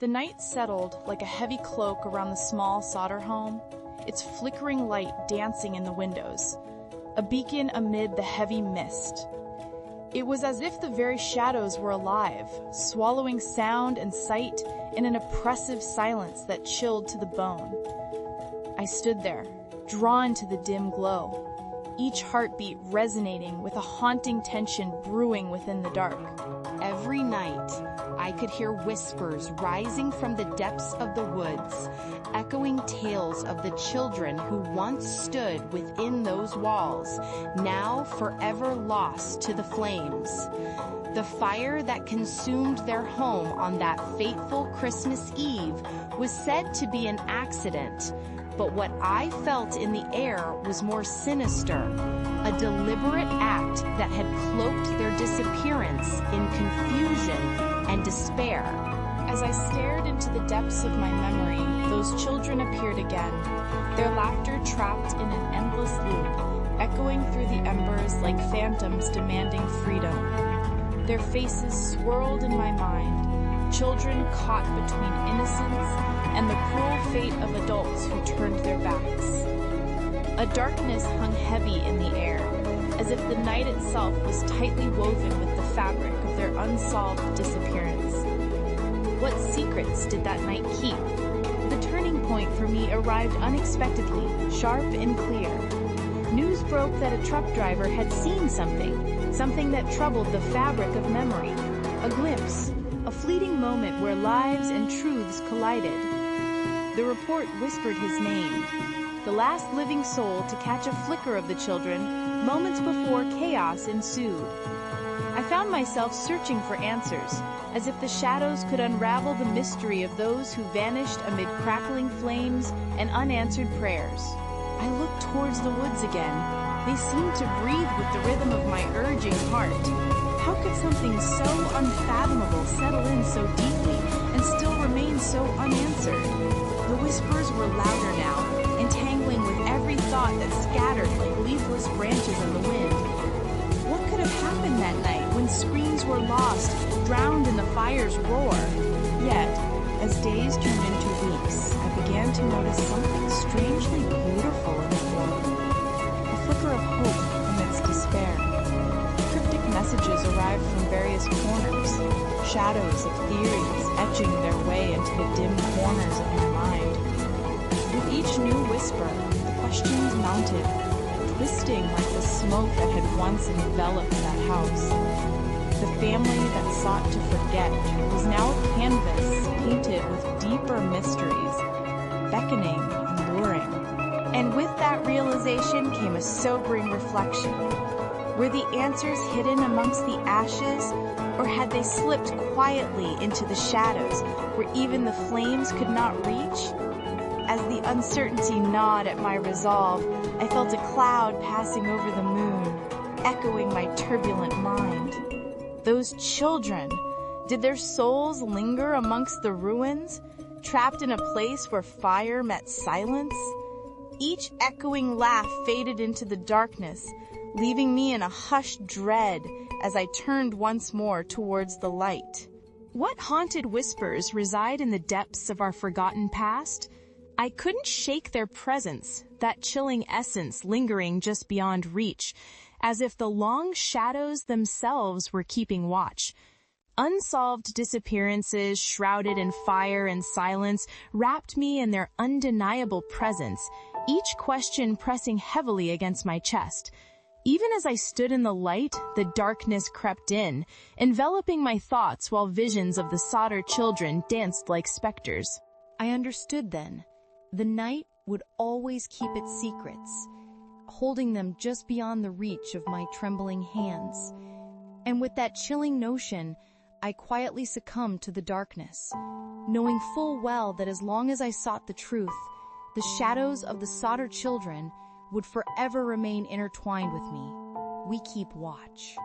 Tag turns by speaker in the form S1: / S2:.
S1: The night settled like a heavy cloak around the small Sodder home, its flickering light dancing in the windows, a beacon amid the heavy mist. It was as if the very shadows were alive, swallowing sound and sight in an oppressive silence that chilled to the bone. I stood there, drawn to the dim glow, each heartbeat resonating with a haunting tension brewing within the dark.
S2: Every night, I could hear whispers rising from the depths of the woods, echoing tales of the children who once stood within those walls, now forever lost to the flames. The fire that consumed their home on that fateful Christmas Eve was said to be an accident, but what I felt in the air was more sinister, a deliberate act that had cloaked their disappearance in confusion and despair.
S1: As I stared into the depths of my memory, those children appeared again, their laughter trapped in an endless loop, echoing through the embers like phantoms demanding freedom. Their faces swirled in my mind, children caught between innocence and the cruel fate of adults who turned their backs. A darkness hung heavy in the air, as if the night itself was tightly woven with the fabric of their unsolved disappearance. What secrets did that night keep? The turning point for me arrived unexpectedly, sharp and clear. News broke that a truck driver had seen something that troubled the fabric of memory. A glimpse, a fleeting moment where lives and truths collided. The report whispered his name, the last living soul to catch a flicker of the children moments before chaos ensued. I found myself searching for answers, as if the shadows could unravel the mystery of those who vanished amid crackling flames and unanswered prayers. I looked towards the woods again. They seemed to breathe with the rhythm of my urging heart. How could something so unfathomable settle in so deeply and still remain so unanswered? The whispers were louder now, entangling with every thought that scattered like leafless branches in the wind. What could have happened that night when screams were lost, drowned in the fire's roar? Yet, as days turned into weeks, I began to notice something strangely beautiful in the world. A flicker of hope amidst despair. Cryptic messages arrived from various corners, shadows of theories etching their way into the dim corners of my mind. With each new whisper, the questions mounted, twisting like the smoke that had once enveloped that house. The family that sought to forget was now a canvas painted with deeper mysteries, beckoning and luring. And with that realization came a sobering reflection. Were the answers hidden amongst the ashes, or had they slipped quietly into the shadows where even the flames could not reach? As the uncertainty gnawed at my resolve, I felt a cloud passing over the moon, echoing my turbulent mind. Those children, did their souls linger amongst the ruins, trapped in a place where fire met silence? Each echoing laugh faded into the darkness, leaving me in a hushed dread as I turned once more towards the light. What haunted whispers reside in the depths of our forgotten past? I couldn't shake their presence, that chilling essence lingering just beyond reach, as if the long shadows themselves were keeping watch. Unsolved disappearances, shrouded in fire and silence, wrapped me in their undeniable presence, each question pressing heavily against my chest. Even as I stood in the light, the darkness crept in, enveloping my thoughts while visions of the Sodder children danced like specters. I understood then. The night would always keep its secrets, holding them just beyond the reach of my trembling hands. And with that chilling notion, I quietly succumbed to the darkness, knowing full well that as long as I sought the truth, the shadows of the Sodder children would forever remain intertwined with me. We keep watch.